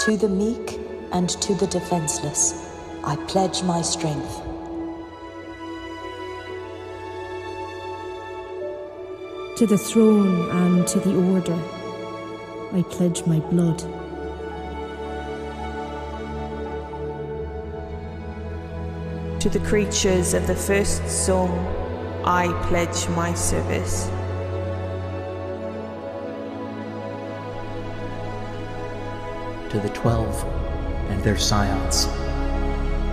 To the meek and to the defenseless, I pledge my strength. To the throne and to the order, I pledge my blood. To the creatures of the first song, I pledge my service. To the 12 and their scions,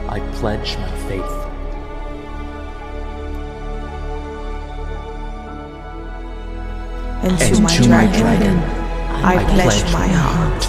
I pledge my faith. And to my dragon, I pledge my heart.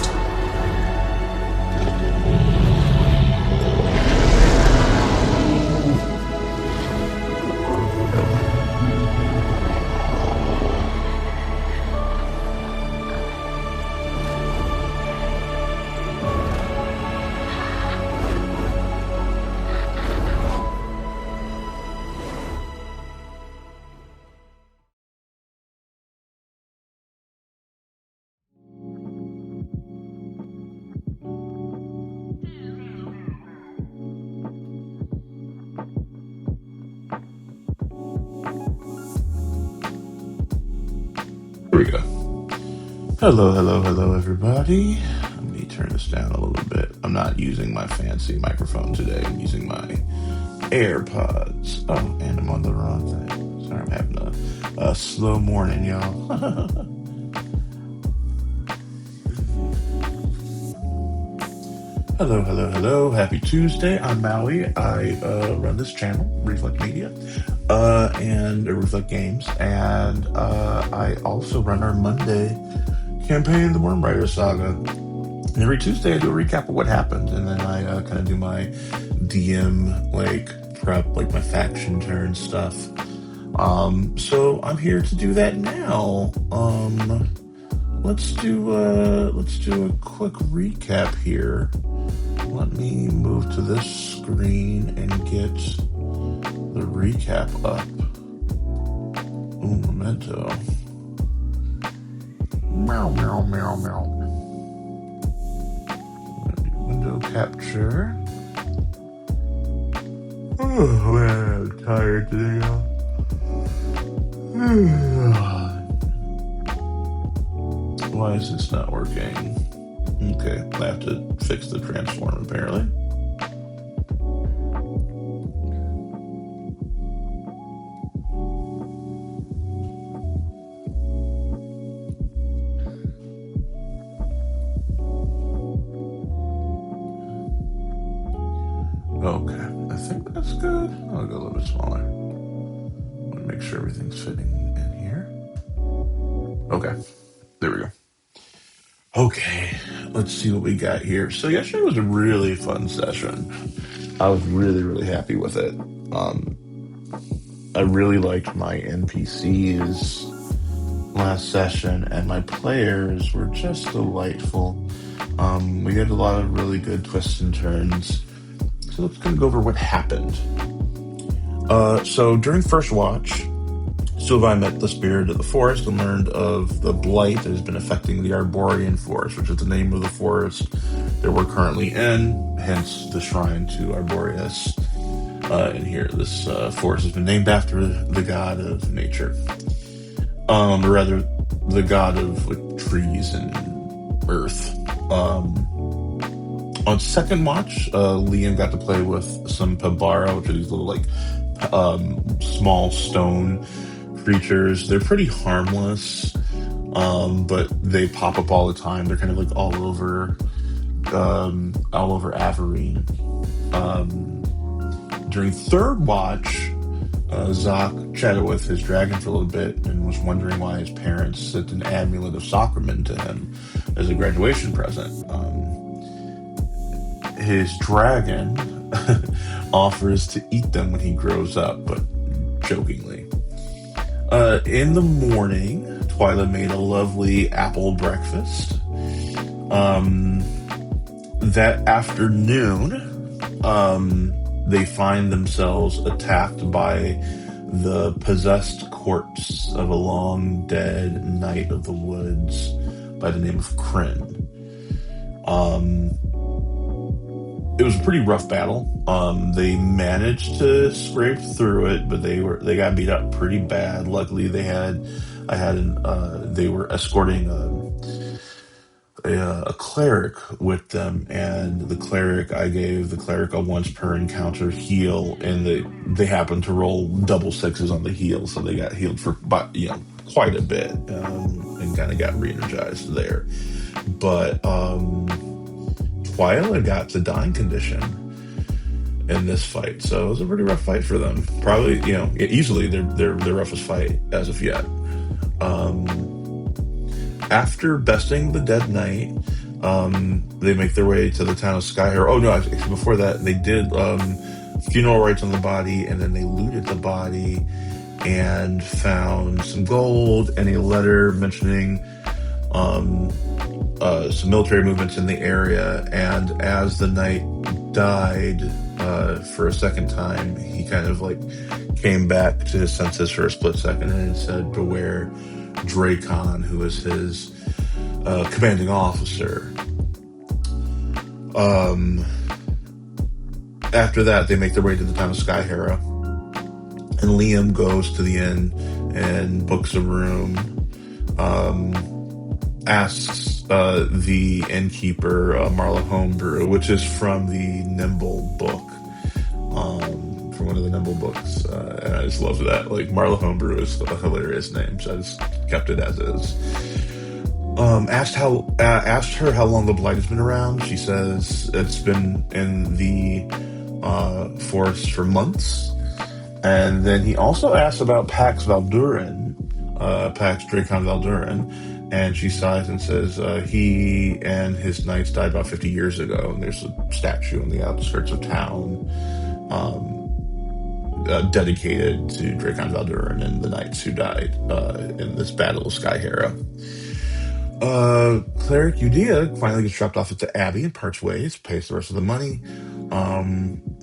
Here we go. Hello, everybody. Let me turn this down a little bit. I'm not using my fancy microphone today. I'm using my AirPods. Oh, and I'm on the wrong thing. Sorry, I'm having a slow morning, y'all. Hello. Happy Tuesday. I'm Maui. I run this channel, Reflect Media, and Reflect Games, and I also run our Monday campaign, the Wyrmriders Saga. And every Tuesday I do a recap of what happened, and then I kind of do my DM prep, my faction turn stuff. So I'm here to do that now. Let's do a quick recap here. Let me move to this screen and get the recap up. Ooh, memento. Meow. Window capture. Oh man, I'm tired today, y'all. Why is this not working? Okay, I have to fix the transform apparently. Okay, I think that's good. I'll go a little bit smaller. I want to make sure everything's fitting in here. Okay, there we go. Okay, let's see what we got here. So yesterday was a really fun session. I was really happy with it. I really liked my NPCs last session, and my players were just delightful. We had a lot of really good twists and turns. So let's go over what happened. So during First Watch, Sylvain met the spirit of the forest and learned of the blight that has been affecting the Arborean Forest, which is the name of the forest that we're currently in, hence the shrine to Arboreus. In here, this forest has been named after the god of nature. Or rather, the god of trees and earth. On Second Watch, Liam got to play with some Pabara, which are these little small stone creatures. They're pretty harmless, but they pop up all the time. They're kind of all over Averine. During Third Watch, Zoc chatted with his dragon for a little bit and was wondering why his parents sent an amulet of Sacrament to him as a graduation present. His dragon offers to eat them when he grows up, but jokingly. In the morning, Twyla made a lovely apple breakfast. That afternoon, they find themselves attacked by the possessed corpse of a long dead knight of the woods by the name of Kryn. Um, it was a pretty rough battle. They managed to scrape through it, but they got beat up pretty bad. Luckily, they were escorting a cleric with them, and I gave the cleric a once per encounter heal, and they happened to roll double sixes on the heal, so they got healed for quite a bit, and kind of got re-energized there. But Twyla got the dying condition in this fight, so it was a pretty rough fight for them. Probably, easily their roughest fight as of yet. After besting the dead knight, they make their way to the town of Skyhare. Oh no, actually before that, they did funeral rites on the body, and then they looted the body and found some gold and a letter mentioning some military movements in the area. And as the knight died for a second time, he kind of came back to his senses for a split second, and said, "Beware Dracon," who is his commanding officer. After that, they make their way to the town of Skyhara, and Liam goes to the inn and books a room. Asks the innkeeper, Marla Homebrew, which is from the Nimble book, from one of the Nimble books, and I just love that. Marla Homebrew is a hilarious name, so I just kept it as is. Asked her how long the blight has been around. She says it's been in the forest for months. And then he also asked about Pax Dracon Valdurin, and she sighs and says he and his knights died about 50 years ago, and there's a statue on the outskirts of town dedicated to Dracon Valdurin and the knights who died in this battle of Skyhara. Cleric Udea finally gets dropped off at the Abbey and parts ways, pays the rest of the money.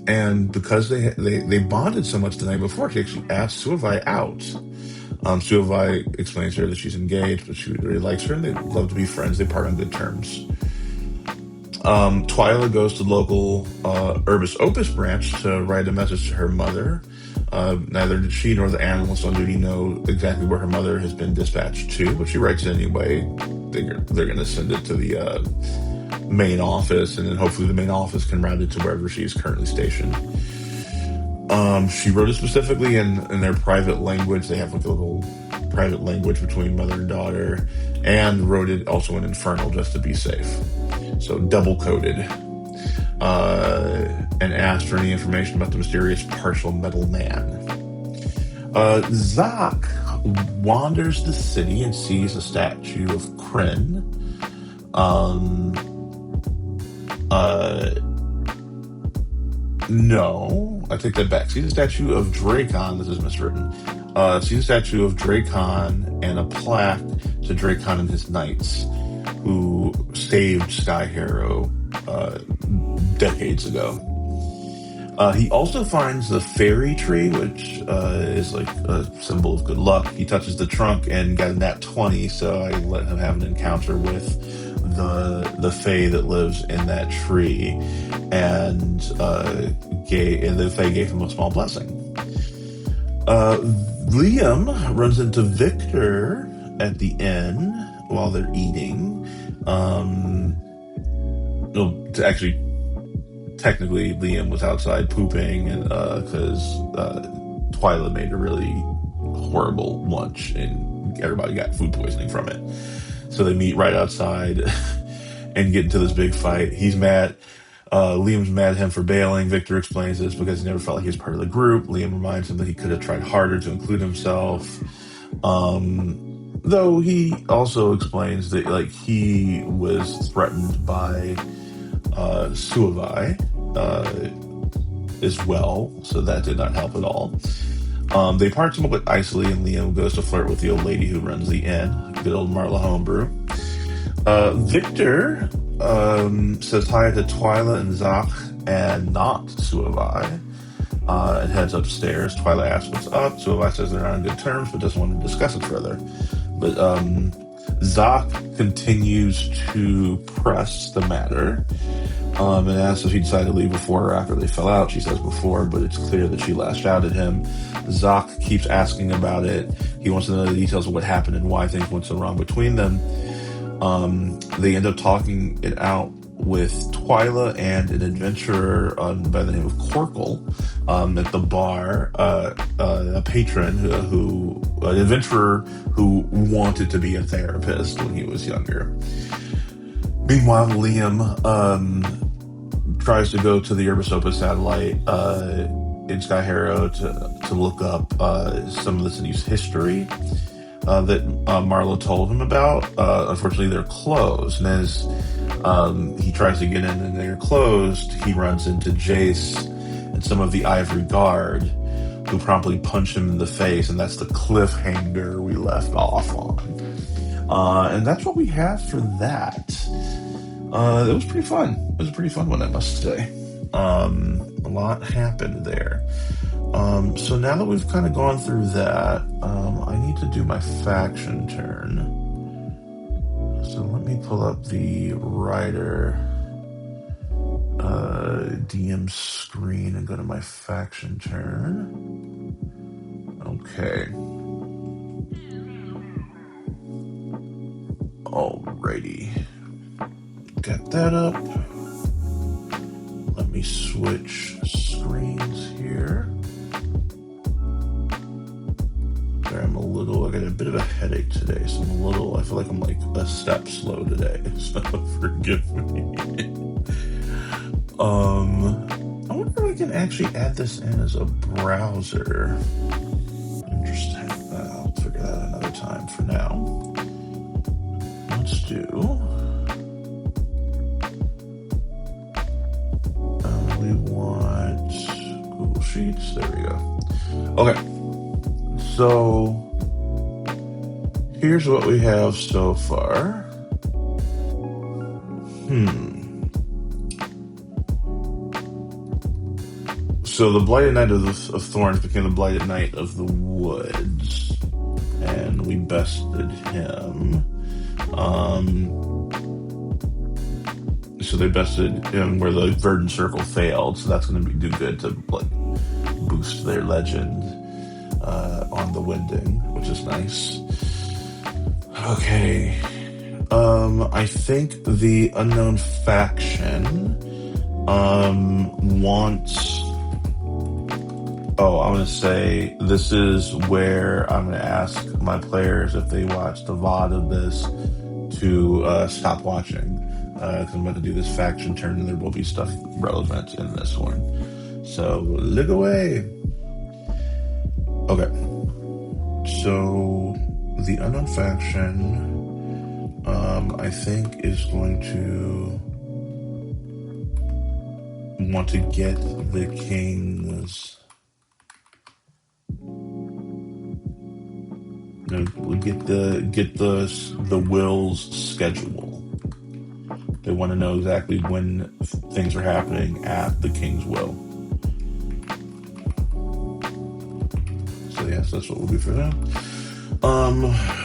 And because they bonded so much the night before, she actually asked Suavai out. Suavai explains to her that she's engaged, but she really likes her and they love to be friends. They part on good terms. Twyla goes to the local Urbis Opus branch to write a message to her mother. Neither did she nor the analyst on duty know exactly where her mother has been dispatched to, but she writes it anyway. They're going to send it to the main office, and then hopefully the main office can route it to wherever she is currently stationed. She wrote it specifically in their private language. They have a little private language between mother and daughter, and wrote it also in Infernal just to be safe. So double-coded. And asked for any information about the mysterious partial metal man. Zak wanders the city and sees a statue of Kryn. No, I take that back. Sees a statue of Dracon. This is miswritten. Sees a statue of Dracon and a plaque to Dracon and his knights who saved Skyhara decades ago. He also finds the fairy tree, which is like a symbol of good luck. He touches the trunk and got a nat 20, so I let him have an encounter with the fae that lives in that tree, and the fae gave him a small blessing. Liam runs into Victor at the inn while they're eating. Technically, Liam was outside pooping, and because Twyla made a really horrible lunch, and everybody got food poisoning from it. So they meet right outside and get into this big fight. He's mad. Liam's mad at him for bailing. Victor explains this because he never felt like he was part of the group. Liam reminds him that he could have tried harder to include himself. Though he also explains that he was threatened by Suavai as well, so that did not help at all. They part somewhat icily, and Liam goes to flirt with the old lady who runs the inn, good old Marla Homebrew. Victor says hi to Twyla and Zak and not Suavai, and heads upstairs. Twyla asks what's up. Suavai says they're on good terms, but doesn't want to discuss it further. But Zoc continues to press the matter and asks if he decided to leave before or after they fell out. She says before, but it's clear that she lashed out at him. Zoc keeps asking about it. He wants to know the details of what happened and why things went so wrong between them. They end up talking it out with Twyla and an adventurer by the name of Corkle at the bar, a patron an adventurer who wanted to be a therapist when he was younger. Meanwhile, Liam tries to go to the Urbasopa satellite in Sky Harrow to look up some of the city's history that Marlo told him about. Unfortunately, they're closed, and as he tries to get in and they're closed, he runs into Jace and some of the Ivory Guard, who promptly punch him in the face, and that's the cliffhanger we left off on. And that's what we have for that. It was pretty fun. It was a pretty fun one, I must say. A lot happened there. So now that we've kind of gone through that, I need to do my faction turn. So let me pull up the writer DM screen and go to my faction turn. Okay. Alrighty. Got that up. Let me switch screens here. Sorry, I got a bit of a headache today, so I feel like I'm like a step slow today, so forgive me. I wonder if I can actually add this in as a browser. Interesting. I'll figure that out another time. For now, let's do... we want Google Sheets. There we go. Okay. So, here's what we have so far. So the Blighted Knight of Thorns became the Blighted Knight of the Woods, and we bested him. So they bested him where the Verdant Circle failed, so that's going to do good to boost their legend on the Winding, which is nice. Okay. I think the Unknown Faction wants... I'm going to say this is where I'm going to ask my players if they watch the VOD of this to stop watching. Because I'm about to do this faction turn and there will be stuff relevant in this one. So, look away! Okay. So, the Unknown Faction, I think, is going to want to get the King's... Get the Will's schedule. They want to know exactly when things are happening at the King's Will. So yes, that's what we'll do for them.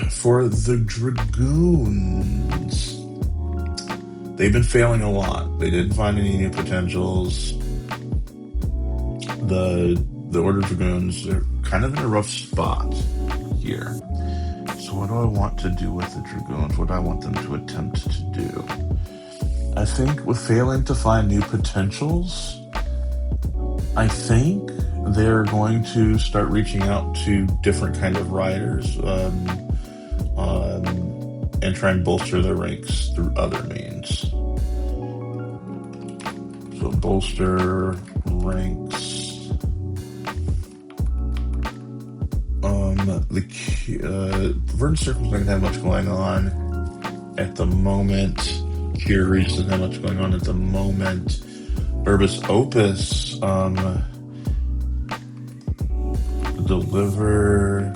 For the Dragoons, they've been failing a lot. They didn't find any new potentials. The Order of Dragoons are kind of in a rough spot here. So what do I want to do with the Dragoons? What do I want them to attempt to do? I think with failing to find new potentials, I think they're going to start reaching out to different kind of riders and try and bolster their ranks through other means. So bolster ranks. The Verdant Circle's not going to have much going on at the moment. Cure Reach doesn't have much going on at the moment. Urbis Opus deliver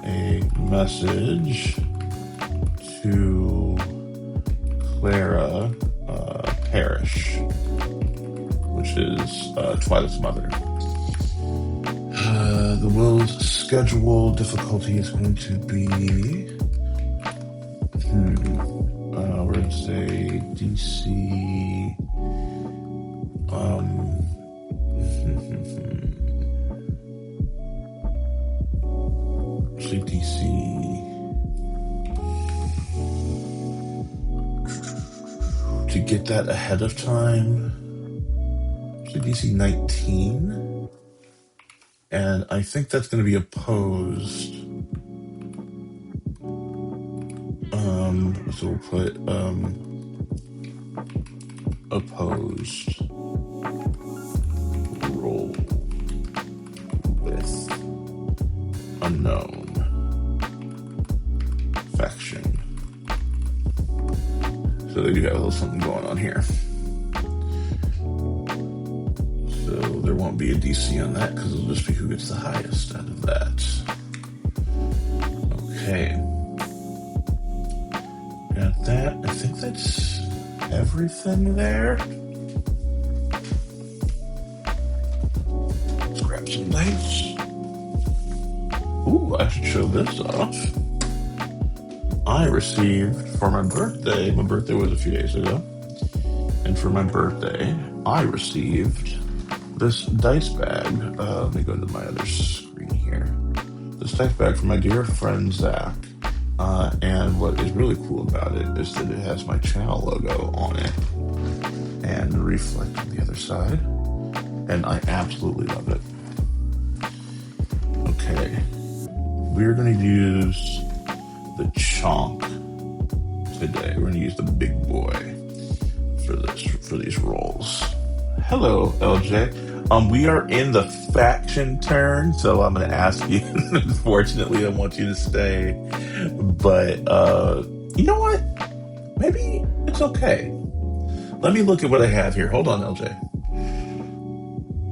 a message to Clara Parrish, which is Twyla's mother. The Will's schedule difficulty is going to be We're gonna say DC. Say DC. To get that ahead of time, say DC 19. And I think that's going to be opposed. So we'll put opposed roll with unknown faction. So they do have a little something going on here. So there won't be a DC on that because it'll just be who gets the highest out of that. Okay. Got that. I think that's everything there. Let's grab some dice. Ooh, I should show this off. I received for my birthday was a few days ago, and for my birthday, I received this dice bag. Let me go to my other screen here. This dice bag from my dear friend Zach. And what is really cool about it is that it has my channel logo on it and reflect on the other side. And I absolutely love it. Okay. We're going to use the chonk today. We're going to use the big boy for these rolls. Hello, LJ. We are in the faction turn, so I'm going to ask you. Unfortunately, I want you to stay, but you know what? Maybe it's okay. Let me look at what I have here. Hold on, LJ.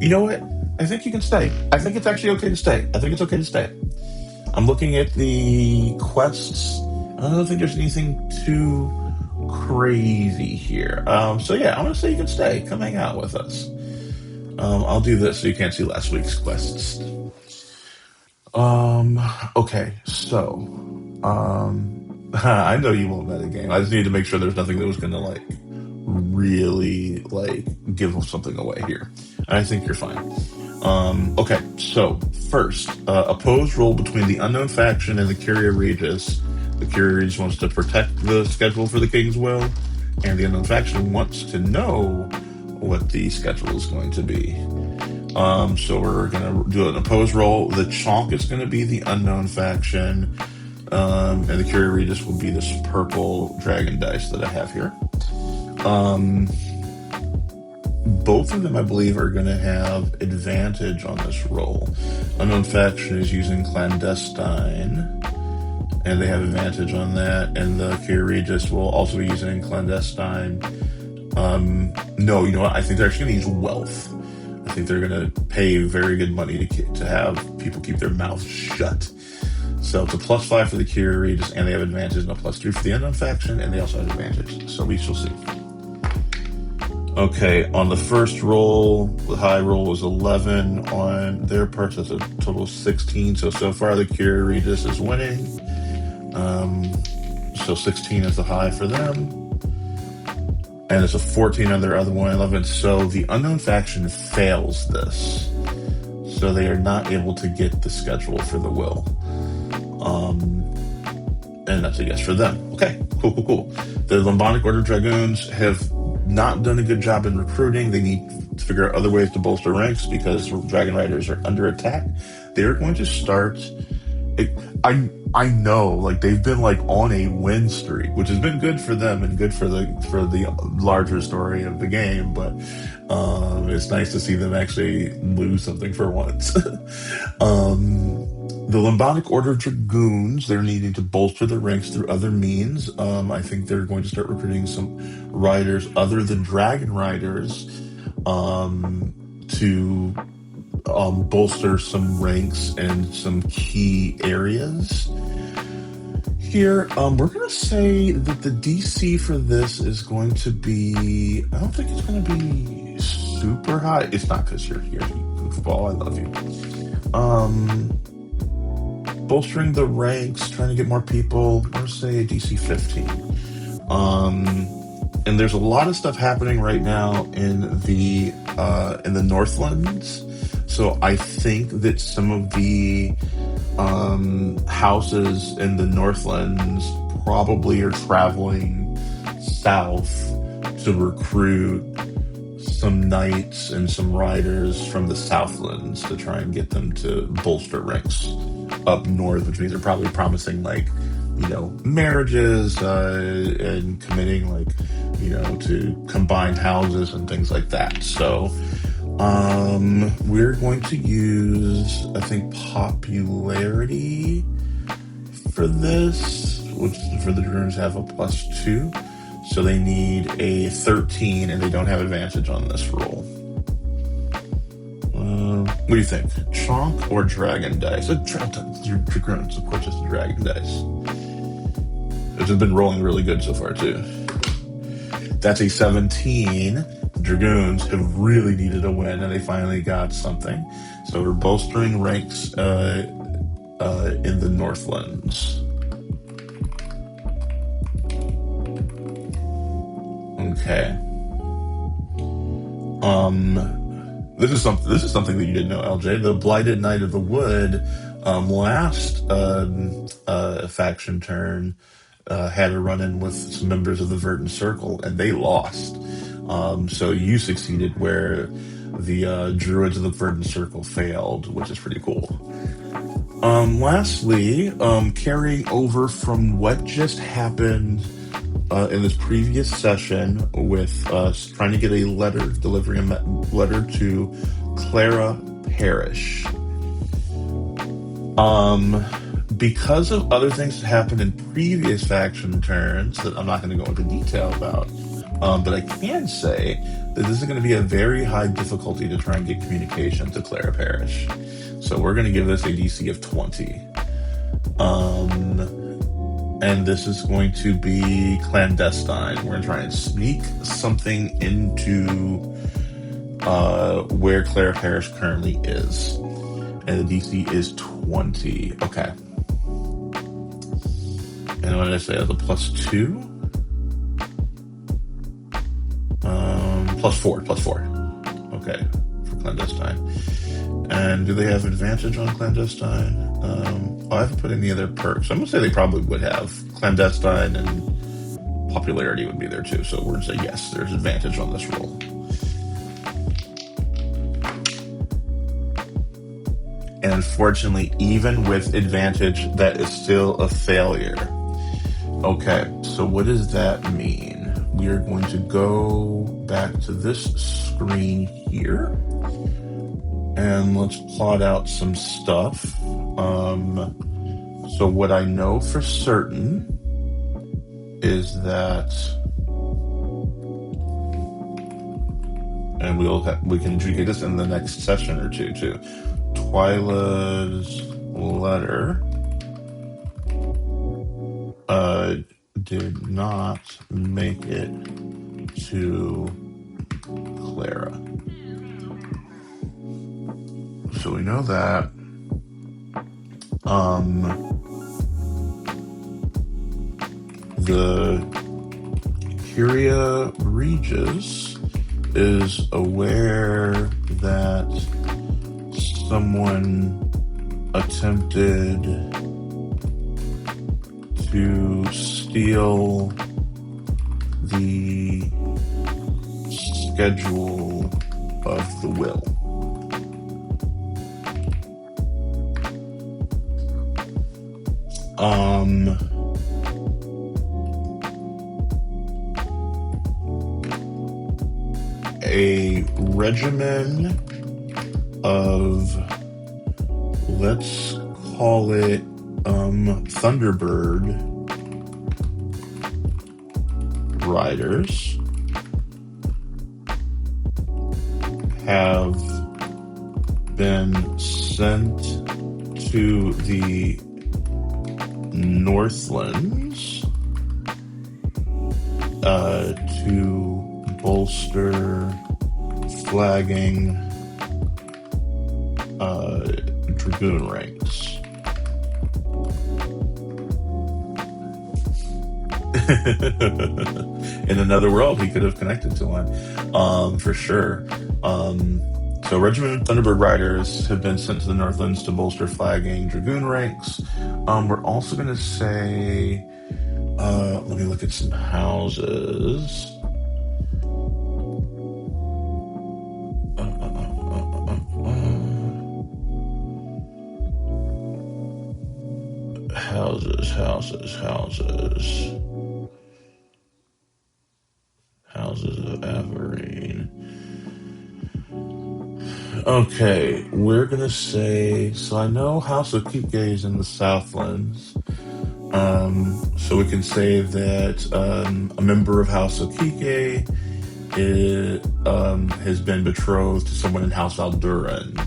You know what? I think you can stay. I think it's actually okay to stay. I think it's okay to stay. I'm looking at the quests. I don't think there's anything too crazy here. So yeah, I'm going to say you can stay. Come hang out with us. I'll do this so you can't see last week's quests. Okay, so I know you won't metagame. I just need to make sure there's nothing that was gonna really give something away here. I think you're fine. Okay, so first, opposed roll between the unknown faction and the Curia Regis. The Curia Regis wants to protect the schedule for the King's Will, and the unknown faction wants to know what the schedule is going to be. So we're going to do an opposed roll. The chonk is going to be the unknown faction, and the Curia Regis will be this purple dragon dice that I have here. Both of them, I believe, are going to have advantage on this roll. Unknown faction is using clandestine, and they have advantage on that, and the Curia Regis will also be using clandestine. No, you know what? I think they're actually going to use wealth. I think they're going to pay very good money to have people keep their mouths shut. So it's a +5 for the Curia Regis, and they have advantage, and a +3 for the unknown faction, and they also have advantage. So we shall see. Okay, on the first roll, the high roll was 11. On their part, that's a total of 16. So far, the Curia Regis is winning. So 16 is the high for them. And it's a 14 on their other one, 11. So the unknown faction fails this. So they are not able to get the schedule for the will. And that's a yes for them. Okay, cool. The Lambonic Order Dragoons have not done a good job in recruiting. They need to figure out other ways to bolster ranks because Dragon Riders are under attack. They're going to start... I know, they've been on a win streak, which has been good for them and good for the larger story of the game. But it's nice to see them actually lose something for once. The Lambonic Order Dragoons, they're needing to bolster their ranks through other means. I think they're going to start recruiting some riders other than Dragon Riders to bolster some ranks in some key areas. Here, we're going to say that the DC for this is going to be... I don't think it's going to be super high. It's not because you're here, you goofball. I love you. bolstering the ranks, trying to get more people. Let's say DC 15. And there's a lot of stuff happening right now in the Northlands. So I think that some of the houses in the Northlands probably are traveling south to recruit some knights and some riders from the Southlands to try and get them to bolster ranks up north, which means they're probably promising marriages and committing to combined houses and things like that. So we're going to use, I think, popularity for this, which for the Dragoons have a +2. So they need a 13, and they don't have advantage on this roll. What do you think? Chonk or Dragon Dice? Your Dragoons, of course, it's the Dragon Dice. Which has been rolling really good so far, too. That's a 17. The Dragoons have really needed a win, and they finally got something. So we're bolstering ranks in the Northlands. Okay. This is something that you didn't know, LJ. The Blighted Knight of the Wood, last faction turn, had a run-in with some members of the Verdant Circle, and they lost. So you succeeded where the Druids of the Verdant Circle failed, which is pretty cool. Lastly, carrying over from what just happened in this previous session with trying to get delivering a letter to Clara Parish. Because of other things that happened in previous faction turns that I'm not going to go into detail about, but I can say that this is going to be a very high difficulty to try and get communication to Clara Parish. So we're going to give this a DC of 20. And this is going to be clandestine. We're going to try and sneak something into where Clara Parish currently is. And the DC is 20. Okay. And what did I say? That's a +2? +4. Okay. For clandestine. And do they have advantage on clandestine? I haven't put any other perks. I'm going to say they probably would have. Clandestine and popularity would be there too. So we're going to say yes, there's advantage on this roll. And unfortunately, even with advantage, that is still a failure. Okay, so what does that mean? We are going to go back to this screen here. And let's plot out some stuff. So what I know for certain is that, and we can adjudicate this in the next session or two too. Twyla's letter did not make it to Clara. So we know that. The Curia Regis is aware that someone attempted to steal the schedule of the will. A regimen of, let's call it, Thunderbird riders have been sent to the Northlands to bolster flagging Dragoon ranks. In another world, he could have connected to one, for sure. So Regiment Thunderbird Riders have been sent to the Northlands to bolster flagging dragoon ranks. We're also going to say, let me look at some houses. Houses of Averine. Okay, we're gonna say, so I know House of Kike is in the Southlands. So we can say that a member of House of Kike has been betrothed to someone in House Aldurin,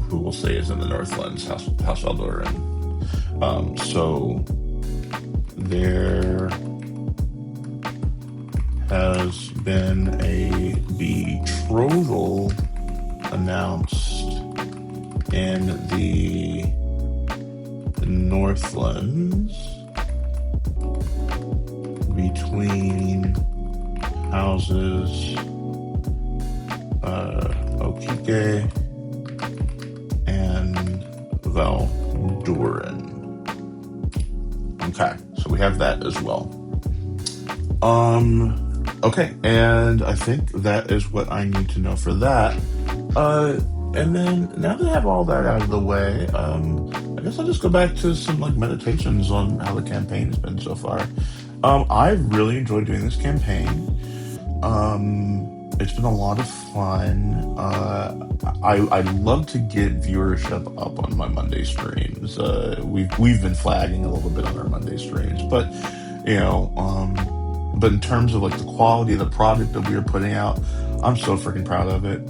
who we'll say is in the Northlands, House Aldurin. So there has been a betrothal announced in the Northlands between houses Okike and Valdurin. Okay, so we have that as well. Okay, and I think that is what I need to know for that. And then now that I have all that out of the way, I guess I'll just go back to some like meditations on how the campaign has been so far. I've really enjoyed doing this campaign. It's been a lot of fun. I love to get viewership up on my Monday streams. We've been flagging a little bit on our Monday streams, but but in terms of like the quality of the product that we are putting out, I'm so freaking proud of it.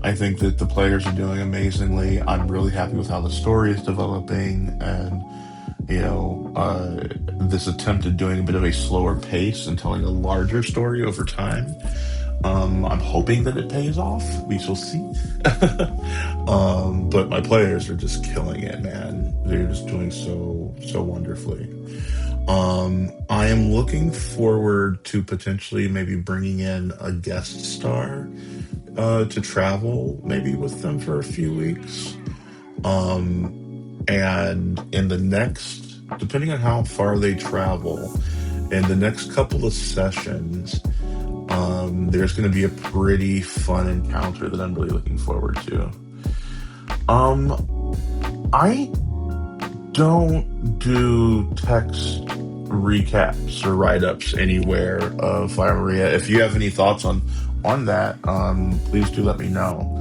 I think that the players are doing amazingly. I'm really happy with how the story is developing, and this attempt at doing a bit of a slower pace and telling a larger story over time. I'm hoping that it pays off. We shall see. But my players are just killing it, man. They're just doing so wonderfully. I am looking forward to potentially maybe bringing in a guest star to travel maybe with them for a few weeks. And in the next, depending on how far they travel, in the next couple of sessions, there's going to be a pretty fun encounter that I'm really looking forward to. I don't do text recaps or write-ups anywhere of Fire Maria. If you have any thoughts on that, please do let me know.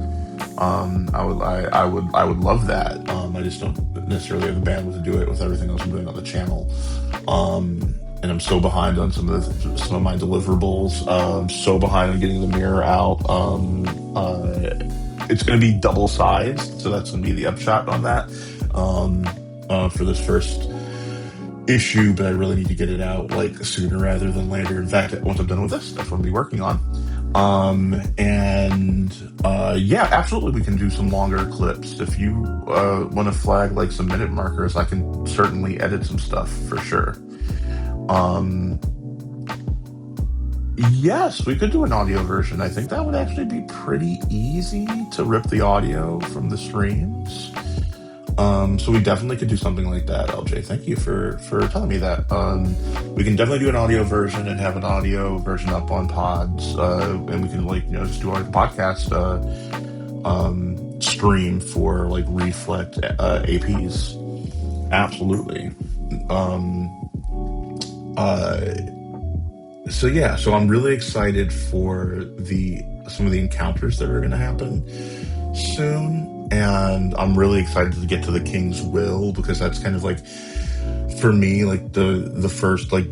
I would love that. I just don't necessarily have the bandwidth to do it with everything else I'm doing on the channel. And I'm so behind on some of my deliverables. I'm so behind on getting the mirror out. It's going to be double sized, so that's going to be the upshot on that for this first issue. But I really need to get it out like sooner rather than later. In fact, once I'm done with this, that's what I'll be working on. Yeah, absolutely, we can do some longer clips. If you want to flag like some minute markers, I can certainly edit some stuff for sure. Yes, we could do an audio version. I think that would actually be pretty easy to rip the audio from the streams. So we definitely could do something like that, LJ. Thank you for telling me that. We can definitely do an audio version and have an audio version up on pods, and we can just do a podcast stream for like Reflect APs. Absolutely. So I'm really excited for some of the encounters that are going to happen soon, and I'm really excited to get to the King's Will, because that's kind of like, for me, like the first like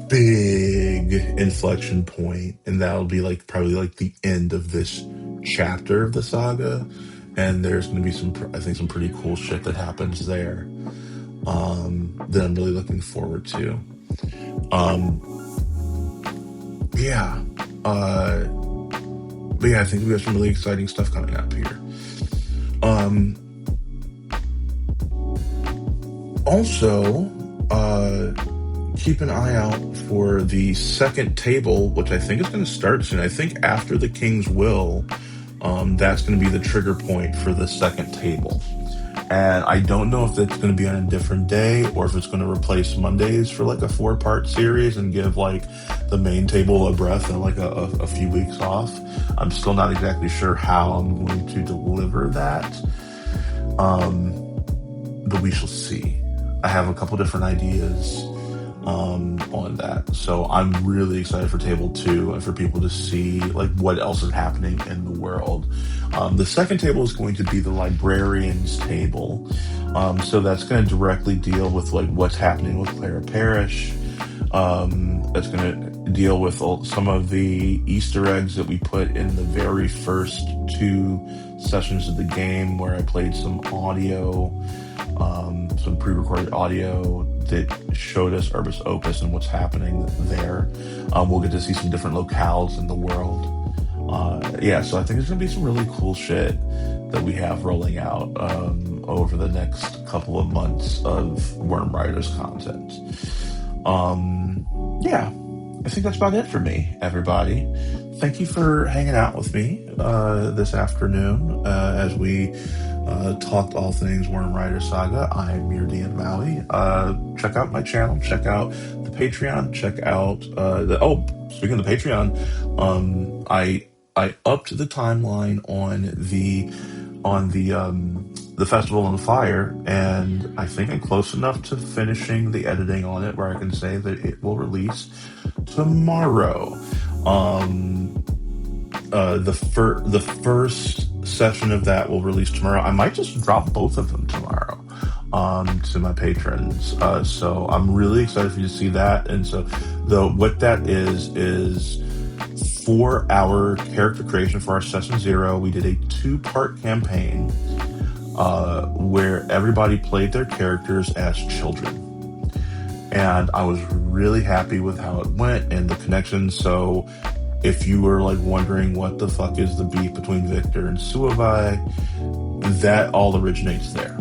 big inflection point, and that'll be like probably like the end of this chapter of the saga, and there's going to be some pretty cool shit that happens there that I'm really looking forward to. But yeah, I think we have some really exciting stuff coming up here. Also, keep an eye out for the second table, which I think is going to start soon. I think after the King's Will, that's going to be the trigger point for the second table. And I don't know if it's going to be on a different day or if it's going to replace Mondays for like a 4-part series and give like the main table a breath and like a few weeks off. I'm still not exactly sure how I'm going to deliver that. But we shall see. I have a couple different ideas on that. So I'm really excited for table 2 and for people to see like what else is happening in the world. The second table is going to be the librarian's table. So that's going to directly deal with like what's happening with Clara Parrish. That's going to deal with some of the Easter eggs that we put in the very first 2 sessions of the game, where I played some audio, some pre-recorded audio that showed us Urbis Opus and what's happening there. We'll get to see some different locales in the world. So I think there's going to be some really cool shit that we have rolling out over the next couple of months of Wyrmriders content. I think that's about it for me, everybody. Thank you for hanging out with me this afternoon as we talked all things Wyrmrider Saga. I'm your DM Maui. Check out my channel. Check out the Patreon. Check out speaking of the Patreon, I upped the timeline on the Festival on Fire, and I think I'm close enough to finishing the editing on it where I can say that it will release tomorrow. The first session of that will release tomorrow. I might just drop both of them tomorrow to my patrons. So I'm really excited for you to see that. And so what that is 4-hour character creation for our session 0. We did a 2-part campaign where everybody played their characters as children. And I was really happy with how it went and the connection. So if you were like wondering what the fuck is the beef between Victor and Suavai, that all originates there.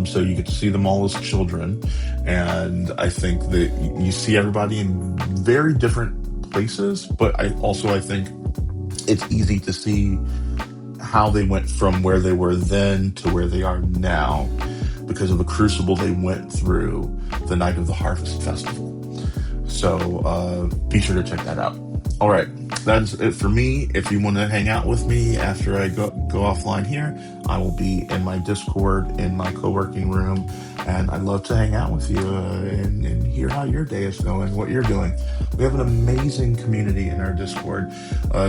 So you get to see them all as children, and I think that you see everybody in very different places, but I think it's easy to see how they went from where they were then to where they are now because of the crucible they went through the night of the Harvest Festival. So be sure to check that out. All right, that's it for me. If you want to hang out with me after I go offline here, I will be in my Discord in my co-working room, and I'd love to hang out with you and hear how your day is going, what you're doing. We have an amazing community in our Discord,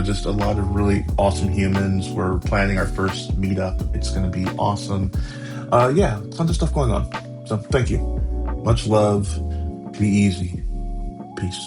just a lot of really awesome humans. We're planning our first meetup. It's going to be awesome. Tons of stuff going on. So thank you. Much love. Be easy. Peace.